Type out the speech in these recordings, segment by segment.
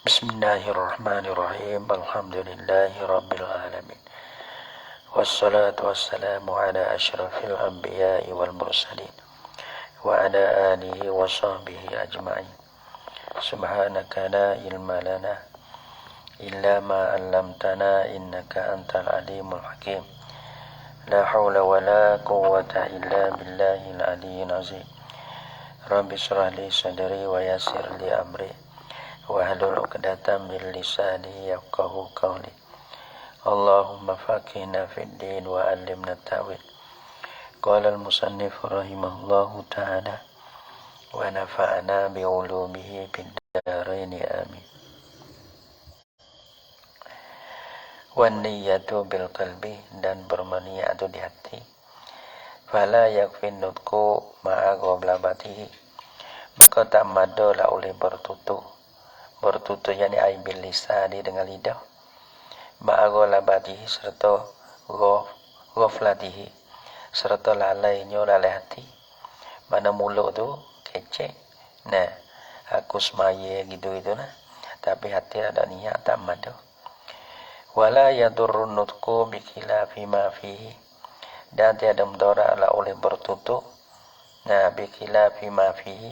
Bismillahirrahmanirrahim. Alhamdulillahi rabbil alamin. Wassalatu wassalamu ala asyrafil anbiya'i wal mursalin wa ala alihi wa sahbihi ajma'in. Subhanaka la ilma lana illa ma 'allamtana innaka antal alimul hakim. La haula wa la quwwata illa billahil aliyyil azim. Rabbi shrah li sadri wa yassir li amri wahlul 'uqdatam min lisani yafqahu qawli. Allahumma faqihna fid din wa 'allimna ta'wil. Qala al-musannif rahimahullahu ta'ala wa nafa'ana bi 'ulumihi fid dharain amin. Wan niyyatu bil qalbi, dan berniat di hati. Fala yakfi nutqu ma'a ghablabatihi, maka tak madalah oleh bertutur yakni ai bil lisani dengan lidah, ma'a ghablabatihi serta ghaflatihi serta lalainya lalai hati. Mana mulut tu kecek, nah aku semaya gitu nah, tapi hati ada niat tak mada. Wala yadurrun nutqu bi khilafi ma fihi, dan tiada mudarat lah oleh bertutur nah bi khilafi ma fihi,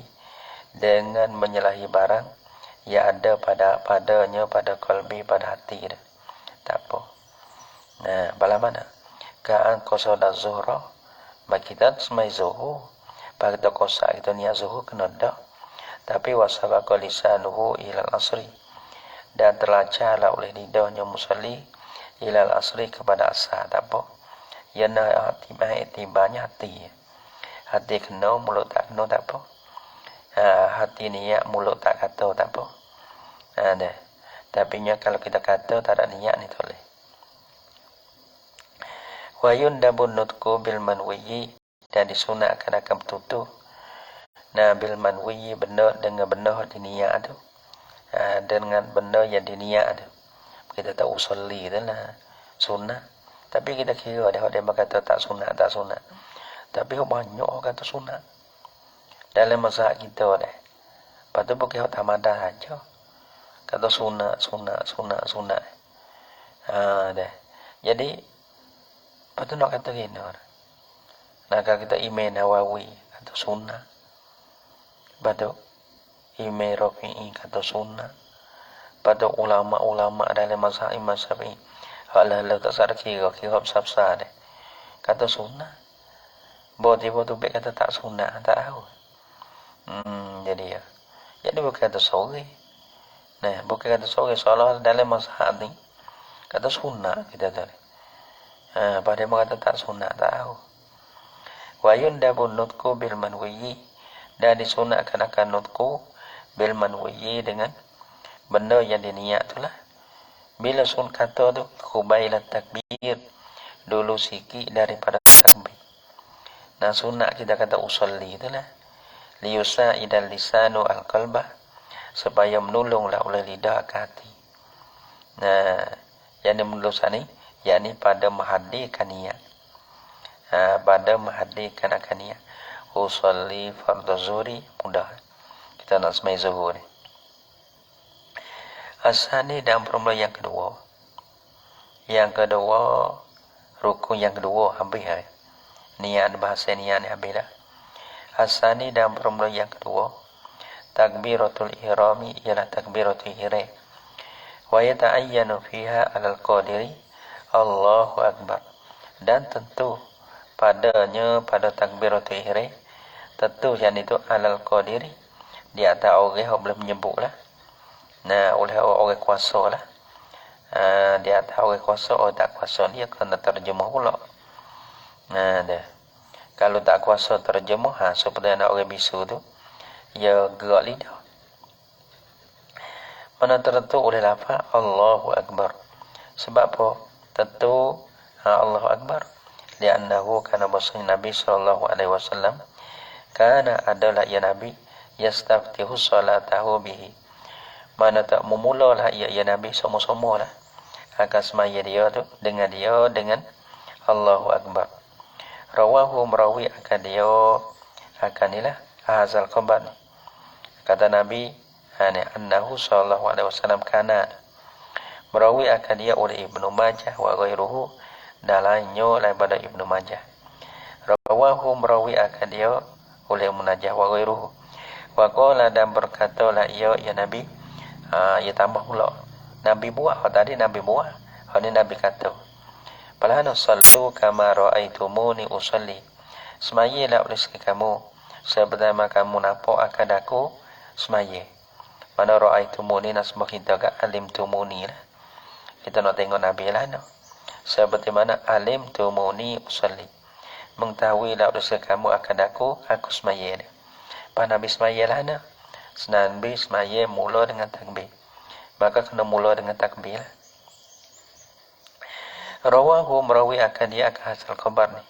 dengan menyalahi barang yang ada padanya pada qalbi, pada hati dah. Tak apa. Nah, bala mana? Ka'an qasada zuhra, bagi kita semai zuhur, bagi kita kosa itu niat zuhur kena dah. Tapi wasabaqa lisanuhu ilal asri, dan terlacalah oleh lidahnya musalli ilal asri kepada asar. Tak apa. Yana hati banyak hati kena, mulut tak kena, tak apa. Hati niat, mulut tak kata, tak apa. Dah. Tapi kalau kita kata tak ada niat ni boleh. Wa yundabun nutqu bil manwiyyi, dan disunatkan akan bertutur nah bil manwiyyi, benar dengan benar di niat tu. Dengan benda yang diniat tu. Kita tak usolli tu lah sunnah. Tapi kita kira dia berkata tak sunat. Tapi banyak orang kata sunat dalam mazhab kita dah. Lepas tu bukan tak madah saja, kata sunat. Dah. Jadi lepas tu nak kata gini, nak kita Imam Nawawi kata sunat. Lepas tu Imam Rafi'i kata sunnah. Pada ulama-ulama dalam mazhab Imam Syafi'i, hal-hal tak sadar kira besar-besar deh, kata sunnah. Bawa tiba tu baik kata tak sunnah, tak tahu. Jadi bukan kata sore. Nah, bukan kata sore, seolah dalam mazhab ni kata sunnah kita tadi. Pada dia kata tak sunnah, tak tahu. Wa yundabun nutqu bil manwiyyi, dan disunatkan akan nutqu bil manwiyyi, dengan benda yang diniat itulah. Bila sun kata tu qubailat takbir, dulu sikit daripada takbir. Nah, sunat kita kata usolli itulah. Liyusa'idal lisanu al-qalbah, supaya menolonglah oleh lidah ke hati. Nah, yang menolong ni yakni pada menghadirkan niat. Pada menghadirkan akan niat. Usolli fardhu zuhri, mudah kita nak semai zuhur ni. Asani dalam permula yang kedua. Rukun yang kedua habis dah. Niat, bahasa niat ni habis dah. Asani dalam permula yang kedua, takbiratul ihrami ialah takbiratul ihram. Wa yata'ayyanu fiha 'alal qadiri Allahu akbar. Dan tentu padanya, pada takbiratul ihram, tentu yang itu 'alal qadiri, di atas orang yang boleh menyebutlah. Nah, oleh orang kuasa lah. Di atas orang kuasa, orang tak kuasa dia kena terjemah pula. Nah, dah. Kalau tak kuasa terjemah, seperti anak orang bisu tu, dia gerak lidah. Mana tertentu oleh lafaz Allahu akbar. Sebab apa? Tentu Allahu akbar. Li'annahu kana basri Nabi sallallahu alaihi wasallam, kana adalah ya Nabi yastaftihu salatahu bihi. Mana tak memulalah ya Nabi sama-sama lah akan semaya dia tu dengan Allahu akbar. Rawahu merawi akan dia akan inilah hazal khabar. Kata Nabi, annahu sallallahu alaihi wasallam kana merawi akan dia oleh Ibnu Majah wa ghairuhu dalainya daripada Ibnu Majah. Rawahu merawi akan dia oleh Ibnu Majah wa ghairuhu wa qala dan berkata la ya Nabi ia tambah pula Nabi buat tadi Nabi buat ini Nabi kata palana sallu kama raaitumuni usalli semayalah oleh kamu sebagaimana kamu nampak akan aku semaya. Mana raaitumuni nasbah kita ke alimtumuni lah. Kita nak tengok Nabi lah no. Seperti mana alimtumuni usalli. Mengetahuilah oleh kamu akan aku semaya ni. Pak Nabi semaya lah no. Nabi semaya mula dengan takbir. Maka kena mula dengan takbir lah. Rawahu merawi akan dia akan hasil khabar ni.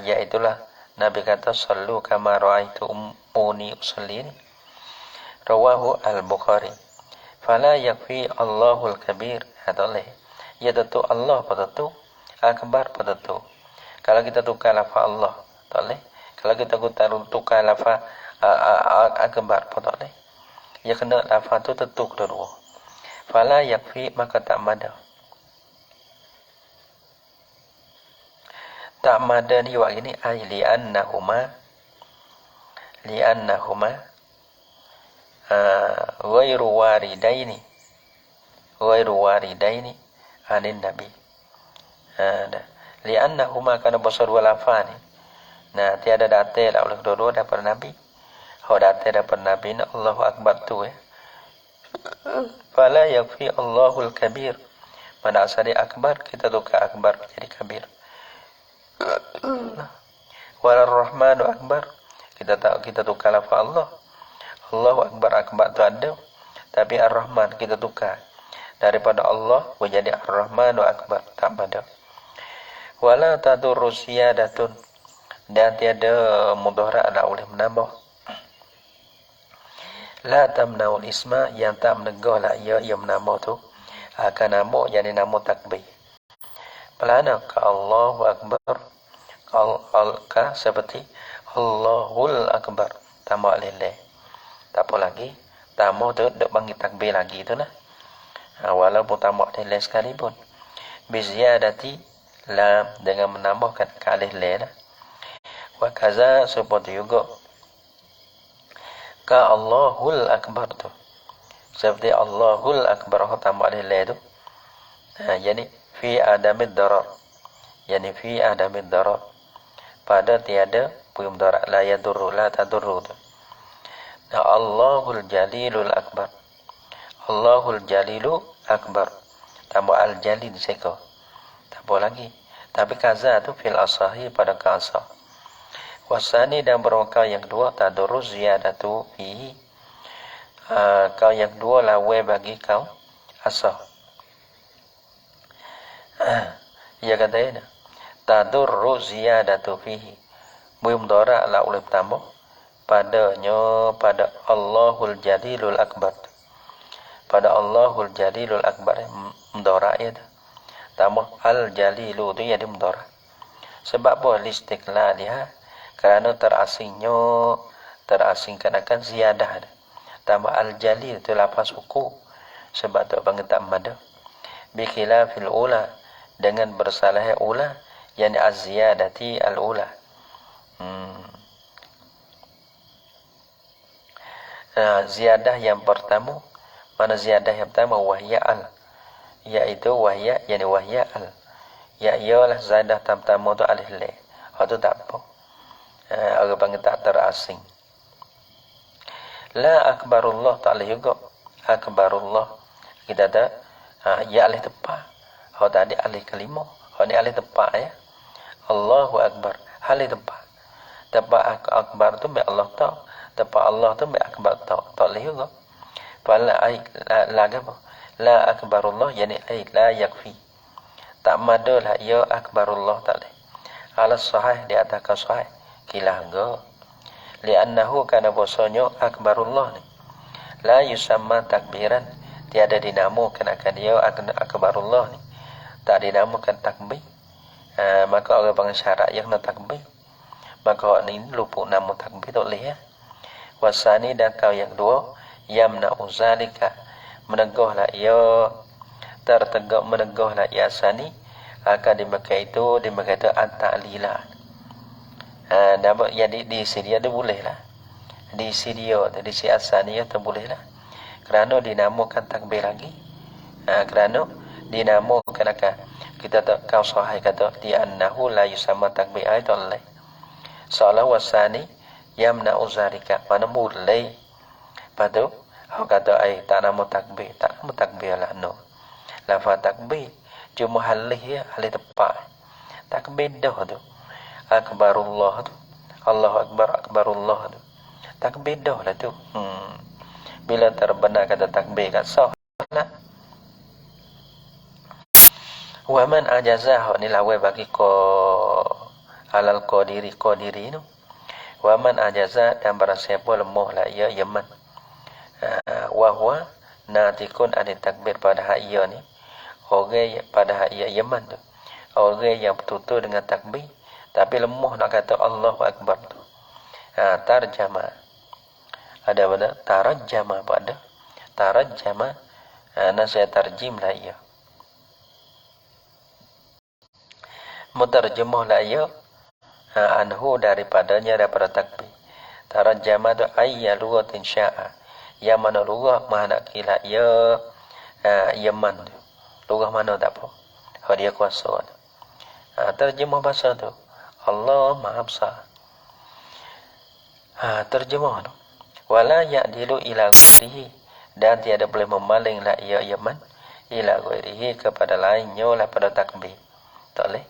Iaitulah Nabi kata sallu kama ra'aitumuni usalli ni. Rawahu al-Bukhari. Fala yakfi Allahul kabir. Hadallah. Ya tentu Allah pada tu, akbar pada tu. Kalau kita tukar lafaz Allah, tak boleh. Kalau kita tukar lafaz akbar pada boleh. Ya kena lafaz tu tentu kedua. Fala yakfi maka tak mada. Tak mada ni wak ini ay li'annahuma ghairu waridaini anin Nabi. Li'annahuma kana besar dua lafaz ni. Nah, tiada datang oleh kedua-dua daripada Nabi. Hak datang daripada Nabi ni Allahu akbar tu ya. Fala yakfi Allahul kabir. Mana asal dia akbar kita tukar akbar jadi kabir. Wal Rahmanu akbar. Kita tukar lafaz Allah. Allahu akbar tu ada. Tapi Ar-Rahman kita tukar daripada Allah menjadi Ar-Rahmanu akbar tak ada. Wala tadurru siyadatun dan tiada mudarat ada oleh menambah. La tamnaul isma yang tak menegahlah ia menambah tu akan nama jadi nama takbir. Pelana ka Allahu akbar ka seperti Allahul akbar tambah lillah. Tak apa lagi. Tambah tu duk panggil takbir lagi tu lah. Walaupun tambah lillah sekalipun. Biziyadati lam dengan menambahkan kalih lillah. Wa kaza seperti juga. Ka Allahul akbar tu. Seperti Allahul akbar tambah lillah tu. Jadi fi adamid darar. Yani fi adamid darar. Pada tiada puyum darat la yadurru la tadurru tu. Allahul Jalilul Akbar. Allahul Jalilu Akbar. Tambah Al-Jalil seko. Tak apa lagi. Tapi kaza tu fil asahi pada kaza. Wasani dan berwakal yang kedua tadurru ziyadatu fihi. Kau yang kedua lawe bagi kau asah. Ia kata ini. Tadurru ziyadatu fihi. Buyum dora la oleh tambah. Pada Allahul Jalilul Akbar. Pada Allahul Jalilul Akbar mudhara' ya. Tambah Al-Jalilu tu jadi mudhara'. Sebab apa? Listiqlaliha kerana terasingkan akan ziyadah. Tambah Al-Jalil tu lafaz suku. Sebab tu panggil tak mada. Bi khilafil ula dengan bersalah ula yani az-ziyadati al-ula. Ziyadah yang pertama mana ziyadah yang pertama wahya al iaitu wahya yani wahya al ya ialah ziyadah pertama tu alif la itu tak apa orang panggil tak terasing. La akbarullah ta'ala juga akbarullah kita ada ya alif tepat tadi alif kelima ni alif tepat ya Allahu akbar alif tepat akbar tu biar Allah tahu. Tepat Allah tu akbar tak boleh juga. Fala la apa? La akbarullah yani la yakfi. Tak madalah ya akbarullah tak boleh. Ala sahih di atas sahih kilah go. Li'annahu kana bosonyo akbarullah ni. La yusamma takbiran tiada dinamakan akan dia akbarullah ni. Tak dinamakan takbir. Maka orang panggil syarat yang nak takbir. Maka ni lupa nama takbir tak boleh ya. Wasani dan kau yang kedua yamna'u zalika, meneguhlah ia, tertegak meneguhlah ia sani, akan dimakai itu at-ta'lilah. Dapat jadi di sini ada boleh lah, di sini di si asani itu boleh lah, kerana dinamakan takbir lagi. Kerana dinamakan akan kita tak kau sahih kata di annahu la yusamma takbir itu Allah salah wasani yamna'u zalika, mana boleh padu aku kata tak nama takbir lah no lafaz takbir cuma halih ya halih tepat takbir dah tu akbarullah tu Allahu akbar akbarullah tu takbir dah lah tu. Bila terbenar kata takbir kat sah lah. Wa man ajazah ni lawe bagi ko alal qadiri tu. Wa man ajazah dan barang siapa lemah lah ia yaman. Wa huwa natikun ani takbir pada hak ia ni. Orang pada hak ia yaman tu. Orang yang betul-betul dengan takbir tapi lemah nak kata Allahu akbar tu. Tarjama. Ada pada tarjama pada tarjama. Saya tarjim lah ia. Mutarjemah lah ia anhu daripadanya daripada takbir. Tarjama tu ayya lughatin sya'a, yang mana lughah mana kila ia Yaman tu. Lughah mana tak apa, hak dia kuasa tu. Terjemah bahasa tu Allah Maha Besar. Terjemah tu wala ya'dilu ila ghairihi, dan tiada boleh memaling la ia Yaman ila ghairihi kepada lainnya lah pada takbir. Tak boleh.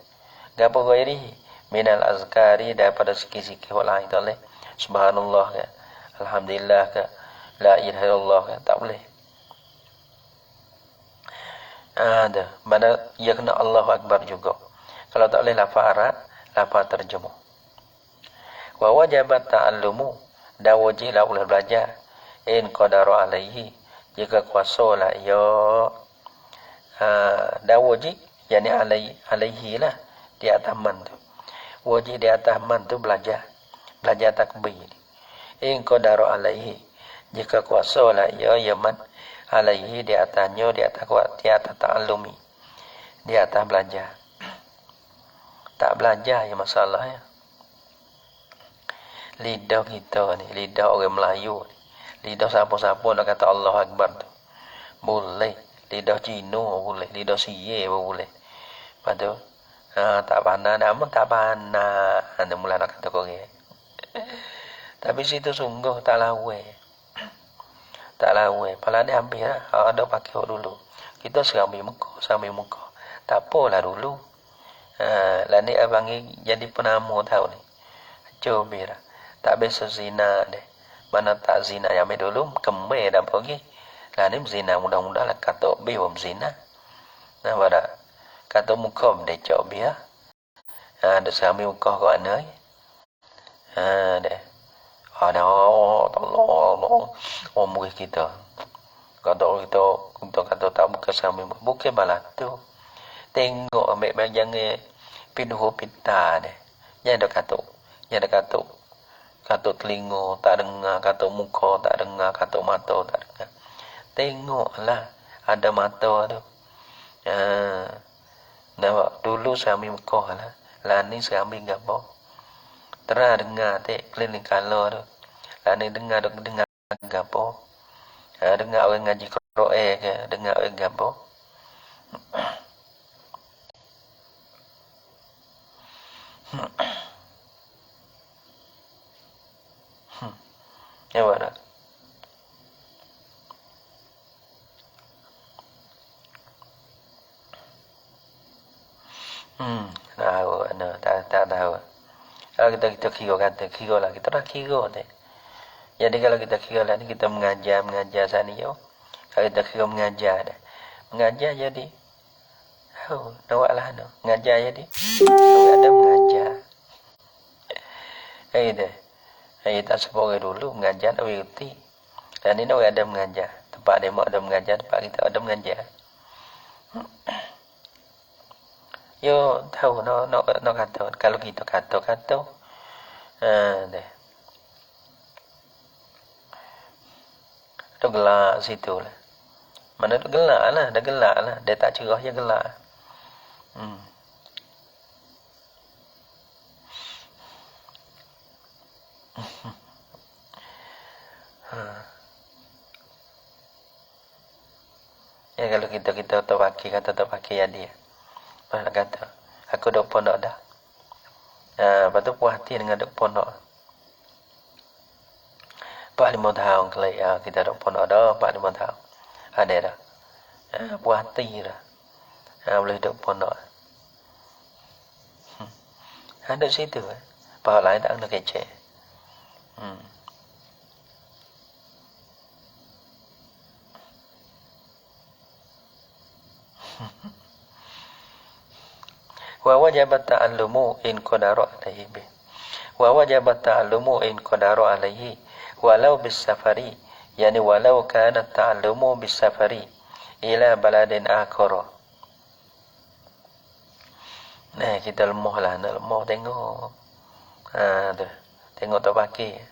Gapo ghairihi minal azkari, daripada sikit-sikit lain tak boleh. Subhanallah ke, alhamdulillah ke, la ilaha illallah ke, tak boleh. Ada mana ia kena Allahu akbar juga. Kalau tak boleh lafaz Arab, lafaz terjemah. Wa wajabat ta'allumu, dan wajiblah boleh belajar in qadara alaihi, jika kuasa lah ia dan wajib yani alaihi lah di atas man tu. Wajib di atas man tu belajar takbir. In qadara alaihi, jika kuasa lah ia yaman alaihi di atasnya, di atas ta'allumi, di atas belajar. Tak belajar ya masalah ya. Lidah kita ni, lidah orang Melayu ni, lidah siapa-siapa nak kata Allah Akbar tu boleh, lidah Cina boleh, lidah Siye pun boleh. Padu tak pandai namun tak pandai anda mula nak kata Korea. Tapi situ sungguh tak lawe. Pala dia ambil lah, ada pakai dulu. Kita sambil muka. Tak apalah dulu. Lah ni abang jadi penama tahu ni. Coba lah. Tak biasa zina deh. Mana tak zina yang dulu kembe dah pergi. Lah ni zina mudah-mudah lah kata biwam zina. Nah pada kata muka dia cok biar. Ada sambil muka kau anai. Deh. Ada Allah. Muka kita. Kita kata tak buka sambil buka balat tu. Tengok ambil jangan pinuh pita deh. Jangan ada kata. Kata telinga tak dengar, kata muka tak dengar, kata mata tak dengar. Tengoklah ada mata tu. Nampak dulu saya ambil muka lah. Lah ni saya ambil gambar. Terang dengar tek keliling kala tu. Lah ni dengar gambar. Dengar orang ngaji Quran ke, dengar orang gambar. Ya mana? Tak tahu. Kalau kita kira lah, kita dah kira ni. Jadi kalau kita kira lah ni, kita mengajar sana yo. Kalau kita kira mengajar dah. Mengajar jadi, nawak lah no. Mengajar jadi, ada mengajar. Tak sebagai dulu mengajar tak berhenti. Dan ini ada mengajar. Tempat demo ada mengajar, tempat kita ada mengajar. Yo tahu no kata kalau kita kata Duk gelak situ lah. Mana duk gelak lah, dah gelak lah. Dia tak cerah je gelak. Ya kalau kita terpakir, kata terpakir ya dia. Lepas kata, aku duk pondok dah. Lepas tu puas hati dengan duk pondok. 45 tahun kelai kita duk pondok dah, 45 tahun. Ada dah. Puas hati dah. Boleh duk pondok. Ada situ. Bahawa lain tak kena kecek. Wa wajabat ta'allumu in qadara alaihi bih. Wa wajabat ta'allumu in qadara alaihi walau bis safari, yani walau kana ta'allumu bis safari ila baladin akhara. Nah, kita lemah lah, nak lemah tengok. Tu. Tengok tak pakai.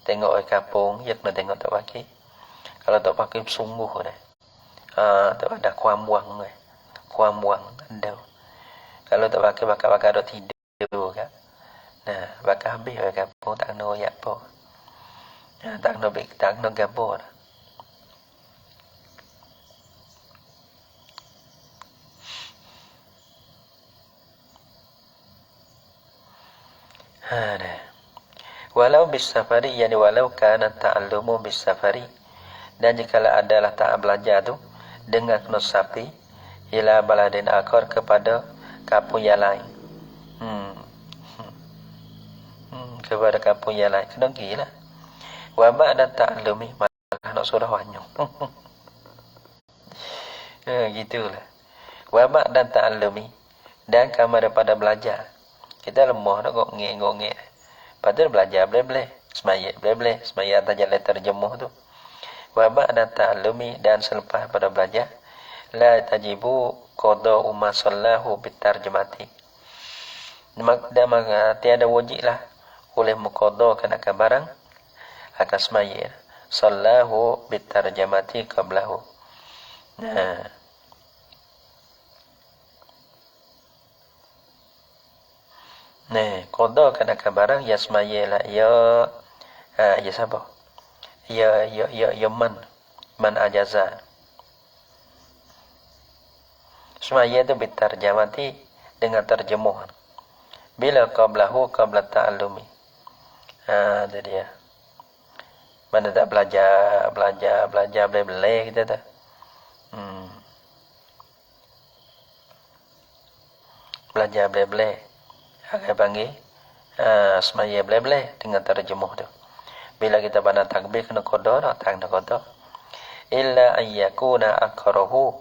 Tengok di kampung, ya kena tengok tak pakai. Kalau tak pakai sungguh dah. Tak ada kuam buang dah. Kuam buang ada. Kalau tak pakai bakal dok tidur kan. Nah, bakal habis di kampung tak kena royak apa. Tak kena gabur. Dah. Walau bis safari, yani walau kana ta'allumu bis safari, dan jikalau adalah tak belajar tu dengan kena sapi ila baladin akhar, kepada kampung yang lain. Kepada kampung yang lain kena gila. Wa ba'da ta'allumi, malah nak surah wanyung. Gitulah. Wa ba'da ta'allumi, dan kamu daripada belajar. Kita lemah nak ngok-ngek. Padahal belajar boleh-boleh. Semaya atas jalan terjemuh tu. Wa ba'da ta'allumi, dan selepas pada belajar, la tajibu qada umma sallahu bitarjamati. Dan tiada wajib lah oleh muqaddakan akan barang akan semaya sallahu bitarjamati qablahu. Qaddakan akan barang ya semaya lah ya siapa? Ya man ajaza. Semaya itu bitarjamati, dengan terjemuhan. Bila qablahu qabla ta'allumi. Itu dia. Mana tak belajar boleh kita tak. Belajar boleh. Akan panggil semaya boleh dengan terjemuh tu. Bila kita pandang takbir kena qada tak kena qada. Illa ayyakuna akrahu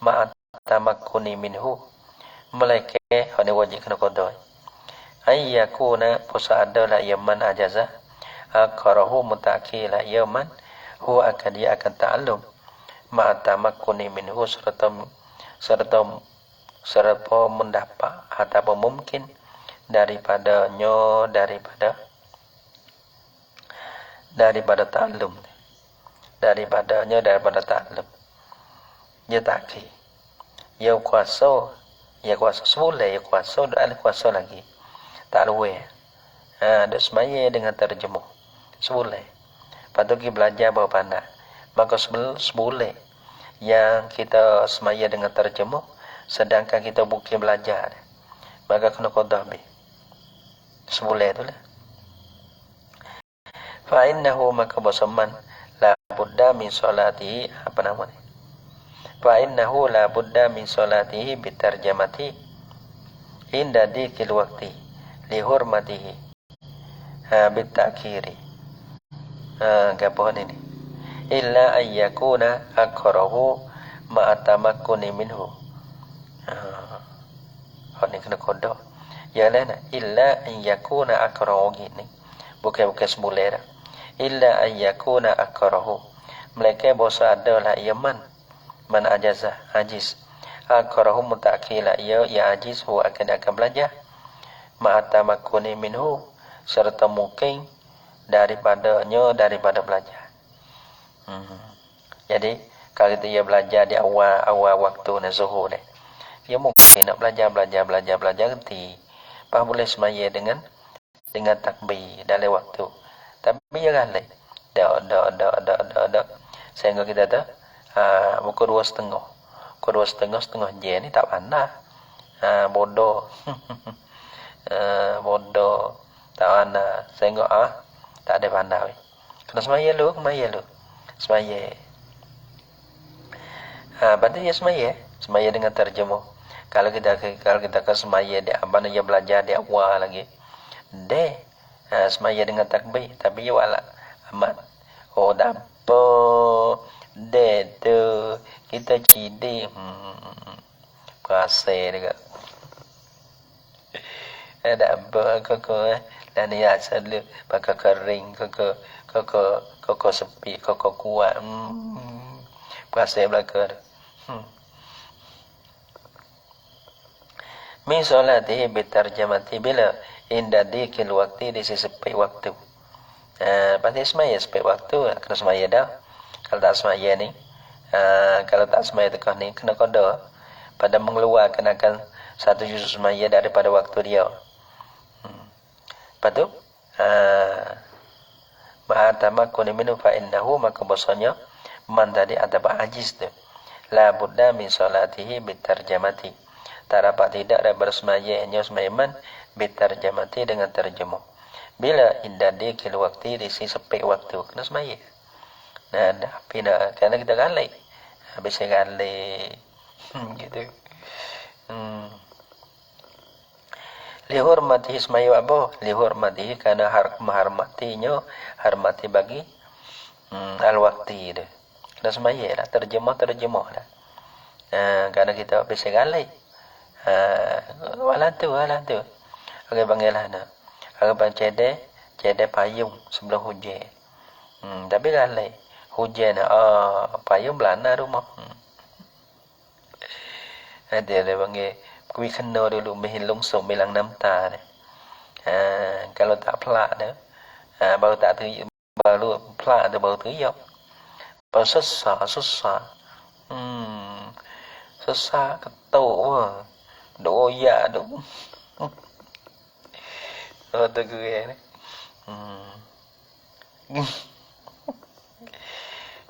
ma'at tamakkuni minhu, melainkan hanya wajib kena qada. Ayyakuna puasa adalah yaman ajaza akrahu mutakila yaman huwa akan dia akan ta'allum ma'at tamakkuni minhu, serta mendapat ataupun mungkin daripada ta'allum, daripada ta'allum. Dia taki. Ya kuasa semula, ya kuasa ada kuasa lagi. Tak luwe. Ada semaya dengan terjemuh. Semula. Patut kita belajar bahawa pandai. Maka semula yang kita semaya dengan terjemuh, sedangkan kita bukan belajar, maka kena qada habis. Semula itulah. Fa innahu, maka bosaman la budda min salatihi, apa nama ni? Fa innahu la budda min salatihi bitarjamati inda dikil waqti li hurmatihi bitakhiri. Gapohan ini illa ayyakuna akrahu ma'atamakkuni minhu. Ini kena qada. Ya lana illa ayyakuna akrahu gini. Bukan semula dah. Illa ayyakuna akrahu, mereka bosa adalah yaman man ajaza, ajiz. Akrahu mutakila, ya ajiz huwa akan belajar ma'atamakkuni minhu, serta mungkin daripada belajar. Jadi kalau kita belajar di awal waktu zuhur deh, dia mungkin nak belajar nanti, pas boleh semaya dengan takbir dalam waktu. Tapi jangan leh, dak. Sehingga kita tu, pukul 2:30, pukul 2:30 setengah je ni tak pandai, bodoh, bodoh, tak pandai. Sehingga tak ada pandai. Kena semaya lu, semaya. Berarti dia semaya dengan terjemuh. Kalau kita ke semaya dia abang dia belajar dia awal lagi. Semaya dengan takbir, tapi dia wala amat. Oh dapo tu kita cidi kasih juga. Ada apa koko dan dia asal pakai kering koko sepi koko kuat. Kasih belakang. Min solatihi bitarjamati bila inda dikil waktu di sepi waktu. Pasti semaya sepi waktu kena semaya dah. Kalau tak semaya ni, kalau tak semaya tekah ni kena kodo pada mengeluarkan akan satu juz semaya daripada waktu dia. Lepas tu, ma'atamakuni minu fa'innahu maka bahasanya man tadi ada ajiz tu. La budda min salatihi bitarjamati. Tak dapat tidak ada bersemaya hanya semayaman bitarjamati dengan terjemuh. Bila indah dikil waktu di si sepik waktu kena semaya. Nah, tapi nak kerana kita galai. Habis galai. Gitu. Lihurmatihi semaya apa? Lihurmatihi kerana menghormatinya, hormati bagi al-wakti dia. Kena semaya lah, terjemah lah. Kerana kita habis galai. Walau tu. Okey panggil lah nak. Agak cedek payung sebelum hujan. Tapi galai. Hujan payung belana rumah. Ada panggil kui kena dulu mihilung bilang namta ni. Kalau tak pelak dah, baru tak tu baru pelak tu baru teriak. Baru susah. Susah ketuk wah. Doya tu. Tu gue ni.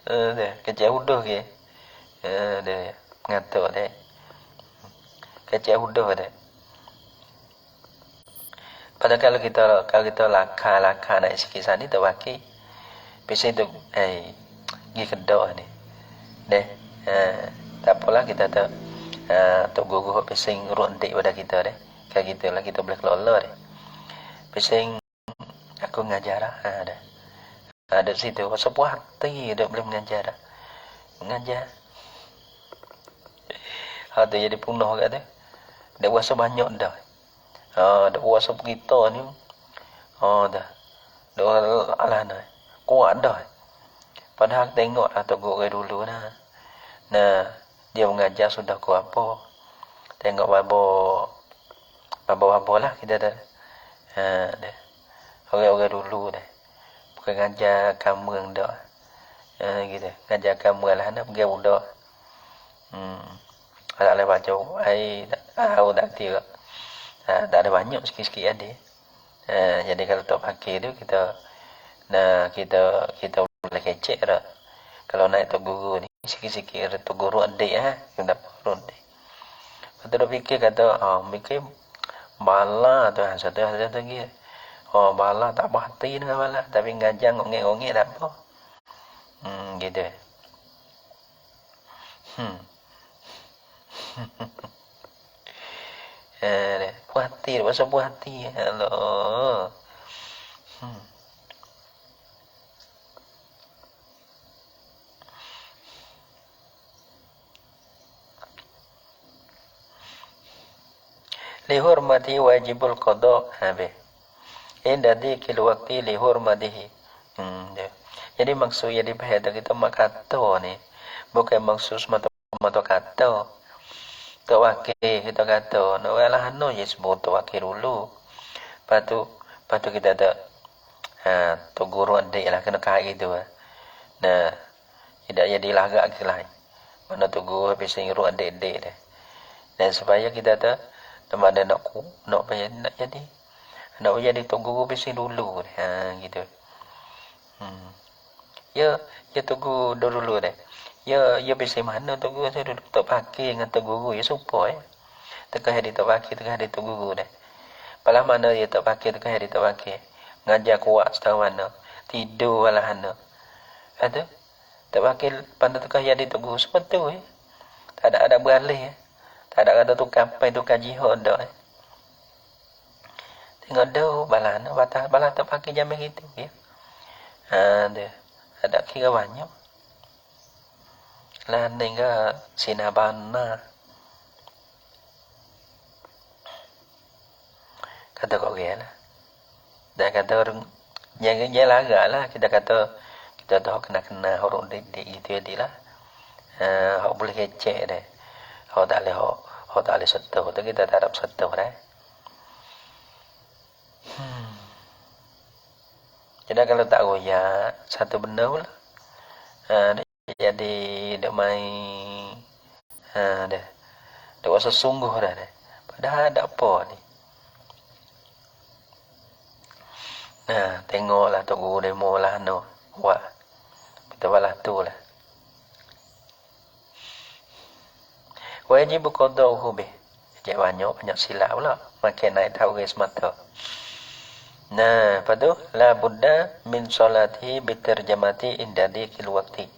Dia kecil udah ke. Dia ngatuk dia. Kecil udah dia. Padahal kalau kita laka nak sikit sana tu wakil. Biasa tu pergi kedok ni. Tak apalah kita tu tok guguh pesing rondik pada kita deh. Kayak gitu lah kita boleh kelola deh. Pesing aku ngajar ada. Ada situ sebuah hati dia boleh mengajar. Mengajar. Hati jadi punah kat dia. Dia puasa banyak dah. Dia puasa kita ni. Dah. Dia alah nah. Kuat dah. Padahal tengok tok guguh dulu nah. Nah, dia mengajar sudah ku apa. Tengok babo lah kita dah. Orang-orang dulu dah. Bukan ngajar kamu yang dah. Gitu. Ngajar kamu lah nak pergi budak. Tak boleh baca. Tahu tak tiga. Tak ada banyak sikit-sikit ada. Jadi kalau tak pakai tu kita boleh kecek dah. Kalau naik tok guru ni sikit-sikit tok guru adik kita perlu adik. Kita dah fikir kata mikir bala tu satu lagi. Bala tak berhati dengan bala tapi ngajar ngongek-ngongek tak apa. Gitu. Puas hati, masa puas hati. Allah. Lihurmati wajibul qada habis. Inda dikil waktu lihurmatihi. Jadi maksud yang dipahami kita makata ni bukan maksud semata-mata kata. Tak wakil kita kata, nak walah no je sebut tak wakil dulu. Lepas tu kita tak tu guru adik lah kena kait gitu. Nah, Tidak jadi lagak ke lain. Mana tunggu habis ngiru adik-adik dah. Dan supaya kita tu mana nak jadi. Nak jadi tunggu habis dulu dah. Ha gitu. Ya tunggu dulu dah. Ya habis mana tunggu saya duduk tak pakai dengan tunggu ya supaya. Tengah hari tak pakai, tengah hari tunggu dah. Palah mana dia tak pakai, tengah hari tak pakai. Ngajar kuat setahun mana. Tidur walah mana. Ada? Tak pakai pada tukar yang ditunggu seperti tu tak ada beralih tak ada kata tukar apa tukar jihad dah tengok dah balas tak pakai jamin gitu ya. Ada kira banyak lah nengah sinabana kata kau lah dah kata orang yang agak lah kita kata kita dah kena orang didik itu jadilah hok boleh kecek deh hok tak boleh setuh tu kita tak dapat setuh deh jadi kalau tak goyak satu benda pula jadi dah main dah rasa sungguh dah deh padahal ada apa ni. Tengoklah tunggu demo lah no wah kita balas tu lah. Wajib qada'uhu bih. Jadi banyak silap pula. Makin naik tahu guys mata. Lepas tu la budda min salatihi bitarjamati inda dikil waqti.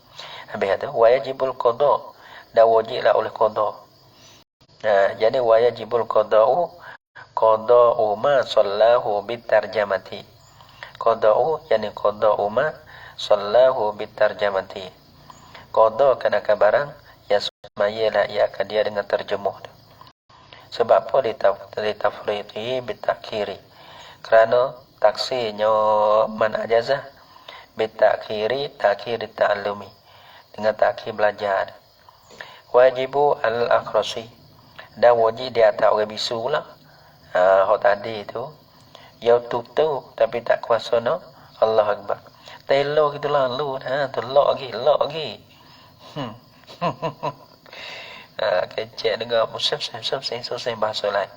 Habis tu wajibul qada'. Dah wajiblah oleh qada'. Jadi wajibul qada'u ma sallahu bitarjamati. Qada'u yani qada'u ma sallahu bitarjamati. Qada kena barang yang semayalah ia akan dia dengan terjemuh tu. Sebab apa ditafriqi bitakhiri? Kerana taksirnya man ajazah bitakhiri takhir ta'allumi dengan takhir belajar. Wajibu al-akhrasi dan wajib di atas orang bisu lah. Hak tadi tu ya tu tapi tak kuasa no. Allah Akbar. Telo gitu lalu tu lok lagi. Kecek dengar selesai bahasa lain.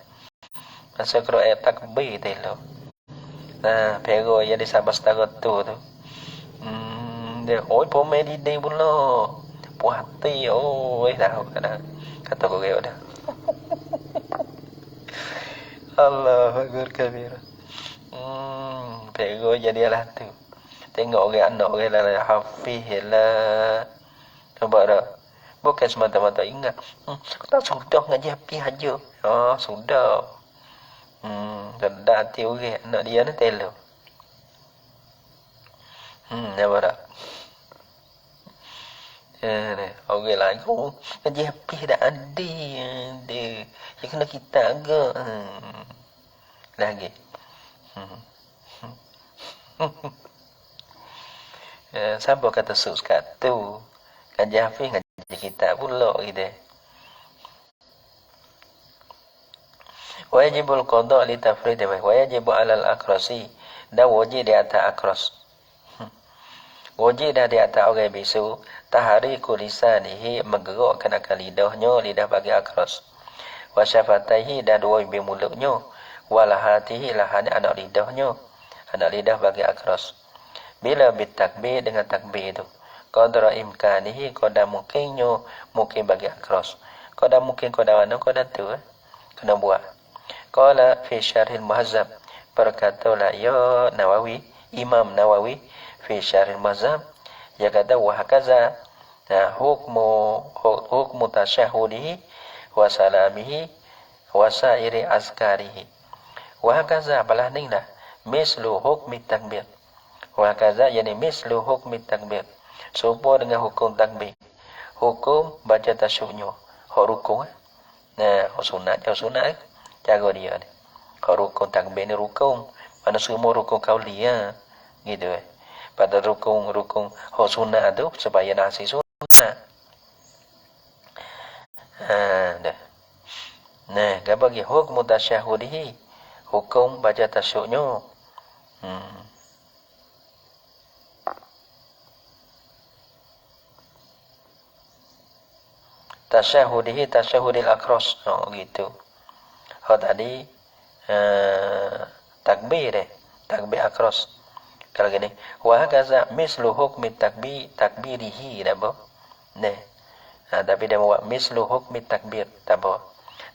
Masa kira ayat takbir telo. Pero jadi sabar setara tu. Dia pomeh di day pula. Puas hati dah kata kau gaya dah. Allah Akbar kabir. Pero jadilah tu. Tengok orang anak orang lah hafiz lah. Nampak tak? Bukan semata-mata ingat. Tak sudah ngaji hafiz aja. Sudah. Dah hati orang anak dia ni telo. Nampak tak? Orang lain ngaji hafiz dah ada. Dia kena kita agak. Lagi. Siapa kata suskat tu? Ngaji hafiz ngaji kitab pula gitu. Wajibul qada' li tafrid wa yajibu 'alal akrasi. Dan wajib di atas akras. Wajib dah di atas orang bisu tahriku lisanihi menggerakkan akan lidahnya lidah bagi akras. Wa syafataihi dan dua bibir mulutnya wala hatihi lahan anak lidahnya anak lidah bagi akras. Bila bitakbir dengan takbir itu qadra imkanihi qadar mungkinnya mungkin bagi akras qadar mungkin qadar mana qadar tu kena buat. Qala fi syarhil muhazzab berkatalah ya Nawawi Imam Nawawi fi syarhil muhazzab dia kata wa hakaza hukmu tasyahudihi wa salamihi wa sairi azkarihi wa hakaza balah ninglah mislu hukmi takbir wa kaza yani mislu hukmi takbir serupa dengan hukum takbir hukum baca tasyahudnya hak rukun hak sunat cara dia ni hak rukun takbir ni rukun mana semua rukun qauli gitu pada rukun hak sunat tu supaya nasi sunat dia bagi hukum tasyahudihi hukum baca tasyahudnya tasyahudihi tasyahudil akros. Oh gitu. Oh tadi takbir takbir akros. Kalau gini, wa hakaza mislu hukmi takbirihi dabo. Nah, tapi dia buat mislu hukmi takbir dabo.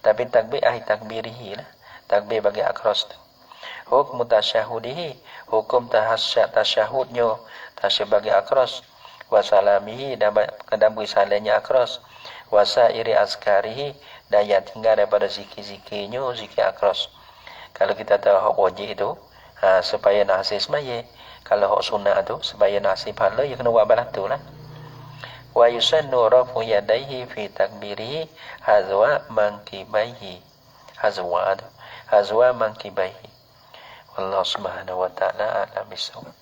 Tapi takbir takbirihi lah. Takbir bagi akros tu. Hukum tasyahudihi, hukum tasyahudnya tasyahud bagi akros. Wa salamihi dan bagi salahnya akros. Wa sairi azkarihi dan yang tinggal daripada zikir-zikirnya zikir akros. Kalau kita tahu hak wajib itu, supaya nak hasil semaya. Kalau hak sunnah tu, supaya nak hasil pahala, ya kena buat balas tu lah. Wa yusannu rafu yadaihi fi takbirihi hazwa mankibaihi. Hazwa mankibaihi. Allah subhanahu wa ta'ala a'lam bissawab.